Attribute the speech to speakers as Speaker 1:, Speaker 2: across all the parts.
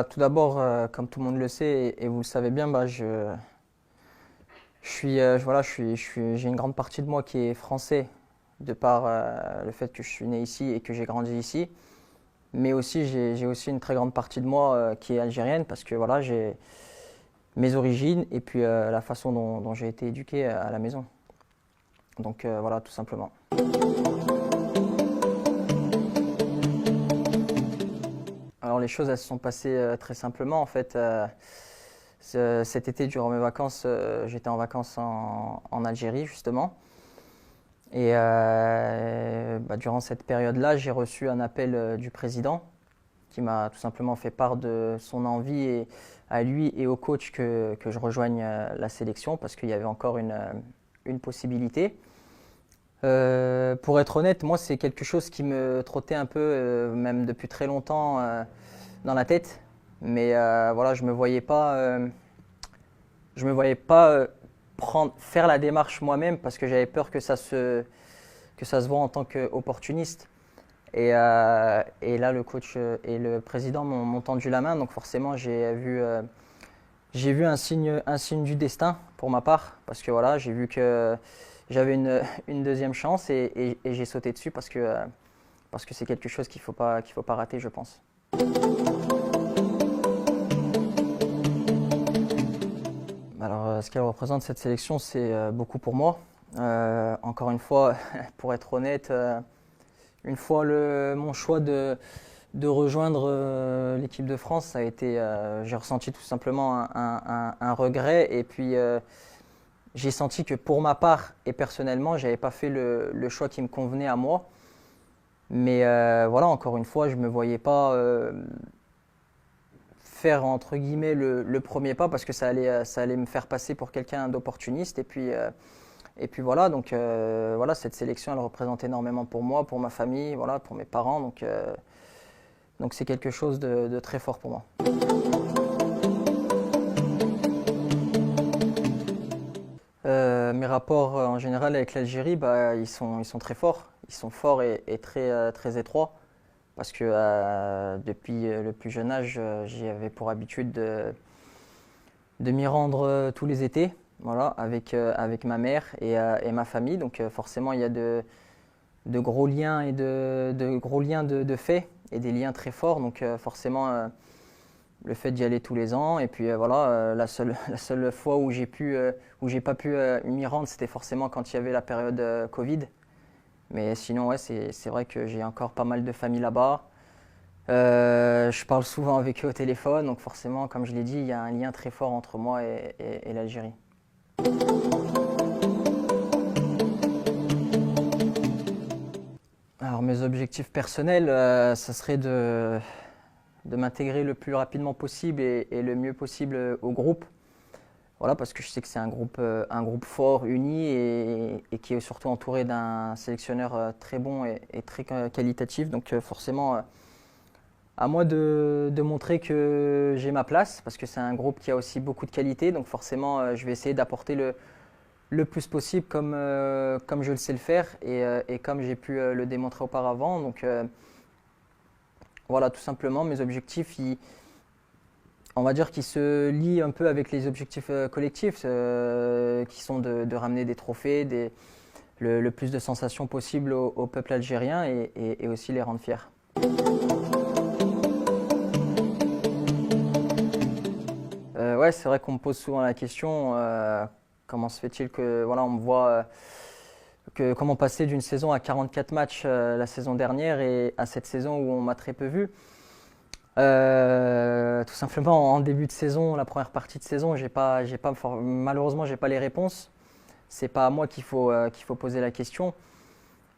Speaker 1: Tout d'abord, comme tout le monde le sait et vous le savez bien, j'ai une grande partie de moi qui est français, de par le fait que je suis né ici et que j'ai grandi ici. Mais aussi, j'ai aussi une très grande partie de moi qui est algérienne parce que voilà, j'ai mes origines et puis la façon dont j'ai été éduqué à la maison. Donc voilà, tout simplement. Alors les choses, elles se sont passées très simplement en fait. Cet été, durant mes vacances, j'étais en vacances en Algérie justement. Et durant cette période-là, j'ai reçu un appel du président qui m'a tout simplement fait part de son envie à lui et au coach que je rejoigne la sélection parce qu'il y avait encore une possibilité. Pour être honnête, moi c'est quelque chose qui me trottait un peu, même depuis très longtemps, dans la tête. Mais voilà, je me voyais pas faire la démarche moi-même parce que j'avais peur que ça se voit en tant qu'opportuniste. Et là, le coach et le président m'ont tendu la main, donc forcément, j'ai vu un signe du destin pour ma part, parce que voilà, j'ai vu que j'avais une deuxième chance et j'ai sauté dessus parce que c'est quelque chose qu'il faut pas rater, je pense. Alors, ce qu'elle représente cette sélection, c'est beaucoup pour moi. Encore une fois, pour être honnête, une fois mon choix de rejoindre l'équipe de France, j'ai ressenti tout simplement un regret et puis j'ai senti que pour ma part et personnellement, j'avais pas fait le choix qui me convenait à moi. Mais voilà, encore une fois, je me voyais pas faire entre guillemets le premier pas parce que ça allait me faire passer pour quelqu'un d'opportuniste et puis voilà, donc voilà, cette sélection, elle représente énormément pour moi, pour ma famille, voilà, pour mes parents, donc c'est quelque chose de très fort pour moi. Mes rapports en général avec l'Algérie, ils sont très forts, ils sont forts et très, très étroits, parce que depuis le plus jeune âge, j'avais pour habitude de m'y rendre tous les étés, voilà, avec ma mère et ma famille. Donc forcément, il y a de gros liens et de gros liens de fait et des liens très forts. Donc forcément, le fait d'y aller tous les ans. Et puis voilà, la seule fois où j'ai pas pu m'y rendre, c'était forcément quand il y avait la période Covid. Mais sinon, ouais, c'est vrai que j'ai encore pas mal de famille là-bas. Je parle souvent avec eux au téléphone, donc forcément, comme je l'ai dit, il y a un lien très fort entre moi et l'Algérie. Alors mes objectifs personnels, ça serait de m'intégrer le plus rapidement possible et le mieux possible au groupe. Voilà, parce que je sais que c'est un groupe fort, uni et qui est surtout entouré d'un sélectionneur très bon et très qualitatif. Donc forcément, à moi de montrer que j'ai ma place, parce que c'est un groupe qui a aussi beaucoup de qualité. Donc forcément, je vais essayer d'apporter le plus possible comme je le sais le faire et comme j'ai pu le démontrer auparavant. Donc voilà, tout simplement, mes objectifs, on va dire qu'ils se lient un peu avec les objectifs collectifs, qui sont de ramener des trophées, le plus de sensations possible au peuple algérien et aussi les rendre fiers. Ouais, c'est vrai qu'on me pose souvent la question, comment se fait-il que voilà, on me voit comment passer d'une saison à 44 matchs la saison dernière et à cette saison où on m'a très peu vu. Tout simplement en début de saison, la première partie de saison, malheureusement j'ai pas les réponses. C'est pas à moi qu'il faut poser la question.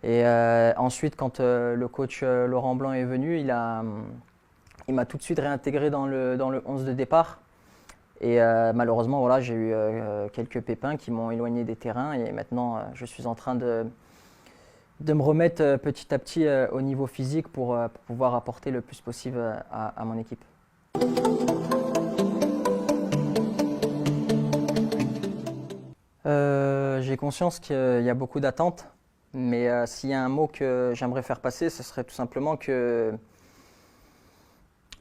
Speaker 1: Et ensuite, quand le coach Laurent Blanc est venu, il m'a tout de suite réintégré dans le 11 de départ. Et malheureusement, voilà, j'ai eu quelques pépins qui m'ont éloigné des terrains et maintenant je suis en train de me remettre petit à petit au niveau physique pour pouvoir apporter le plus possible à mon équipe. J'ai conscience qu'il y a beaucoup d'attentes Mais s'il y a un mot que j'aimerais faire passer, ce serait tout simplement que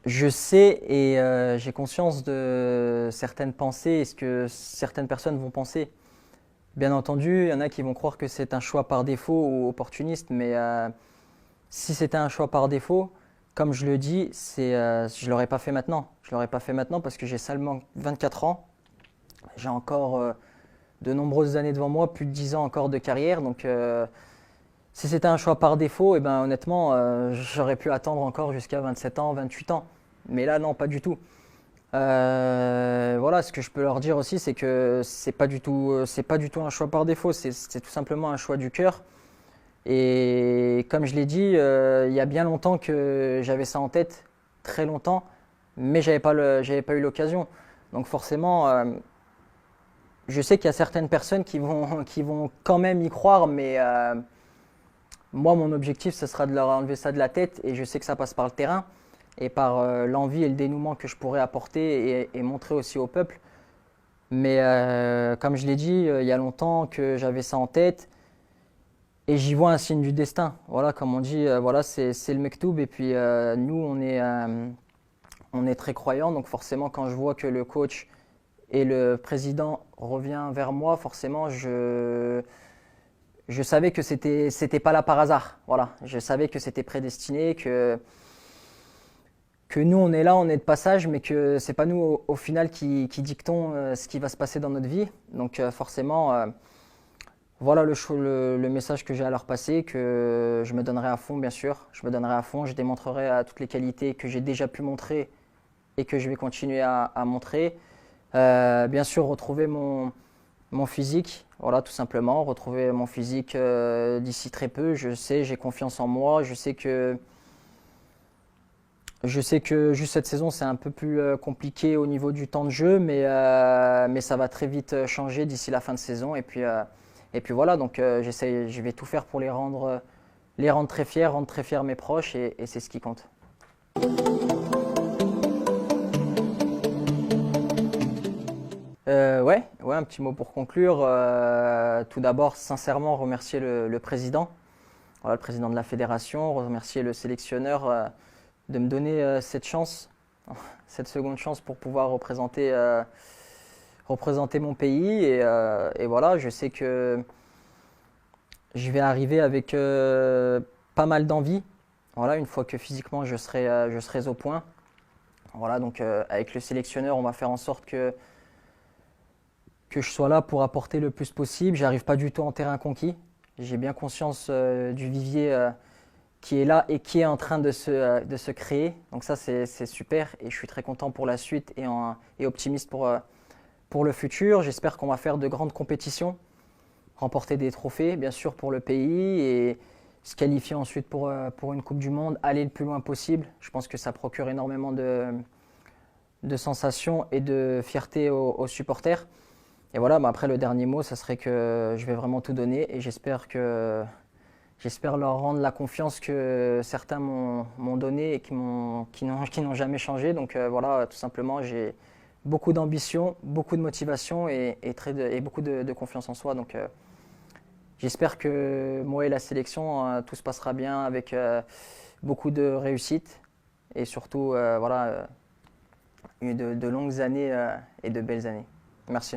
Speaker 1: je sais et j'ai conscience de certaines pensées et ce que certaines personnes vont penser. Bien entendu, il y en a qui vont croire que c'est un choix par défaut ou opportuniste, mais si c'était un choix par défaut, comme je le dis, je ne l'aurais pas fait maintenant. Je ne l'aurais pas fait maintenant parce que j'ai seulement 24 ans. J'ai encore de nombreuses années devant moi, plus de 10 ans encore de carrière. Donc si c'était un choix par défaut, eh ben, honnêtement, j'aurais pu attendre encore jusqu'à 27 ans, 28 ans. Mais là, non, pas du tout. Voilà, ce que je peux leur dire aussi, c'est que c'est pas du tout un choix par défaut, c'est tout simplement un choix du cœur. Et comme je l'ai dit, il y a bien longtemps que j'avais ça en tête, très longtemps, mais j'avais pas eu l'occasion. Donc forcément, je sais qu'il y a certaines personnes qui vont quand même y croire, mais moi, mon objectif, ce sera de leur enlever ça de la tête, et je sais que ça passe par le terrain et par l'envie et le dénouement que je pourrais apporter et montrer aussi au peuple. Mais comme je l'ai dit, il y a longtemps que j'avais ça en tête et j'y vois un signe du destin. Voilà, comme on dit, voilà, c'est le mektoub. Et puis nous, on est très croyants, donc forcément, quand je vois que le coach et le président revient vers moi, forcément, je savais que c'était pas là par hasard. Voilà, je savais que c'était prédestiné, que nous on est là, on est de passage, mais que c'est pas nous au final qui dictons ce qui va se passer dans notre vie. Donc forcément, voilà le message que j'ai à leur passer, que je me donnerai à fond, bien sûr. Je me donnerai à fond, je démontrerai toutes les qualités que j'ai déjà pu montrer et que je vais continuer à montrer. Bien sûr, retrouver mon physique, voilà, tout simplement. Retrouver mon physique d'ici très peu. Je sais, j'ai confiance en moi. Je sais que juste cette saison, c'est un peu plus compliqué au niveau du temps de jeu, mais ça va très vite changer d'ici la fin de saison. Et puis voilà, donc je vais tout faire pour les rendre très fiers, rendre très fiers mes proches, et c'est ce qui compte. Ouais, un petit mot pour conclure. Tout d'abord, sincèrement, remercier le président, voilà, le président de la fédération, remercier le sélectionneur de me donner cette chance, cette seconde chance pour pouvoir représenter mon pays. Et voilà, je sais que je vais arriver avec pas mal d'envie. Voilà, une fois que physiquement je serai au point. Voilà, donc avec le sélectionneur, on va faire en sorte que je sois là pour apporter le plus possible. J'arrive pas du tout en terrain conquis. J'ai bien conscience du vivier qui est là et qui est en train de se créer. Donc ça, c'est super et je suis très content pour la suite et optimiste pour le futur. J'espère qu'on va faire de grandes compétitions, remporter des trophées, bien sûr, pour le pays et se qualifier ensuite pour une Coupe du Monde, aller le plus loin possible. Je pense que ça procure énormément de sensations et de fierté aux supporters. Et voilà, bah après le dernier mot, ça serait que je vais vraiment tout donner et j'espère leur rendre la confiance que certains m'ont donnée et qui n'ont jamais changé. Donc voilà, tout simplement, j'ai beaucoup d'ambition, beaucoup de motivation et beaucoup de confiance en soi. Donc j'espère que moi et la sélection, tout se passera bien avec beaucoup de réussite et surtout voilà, de longues années et de belles années. Merci.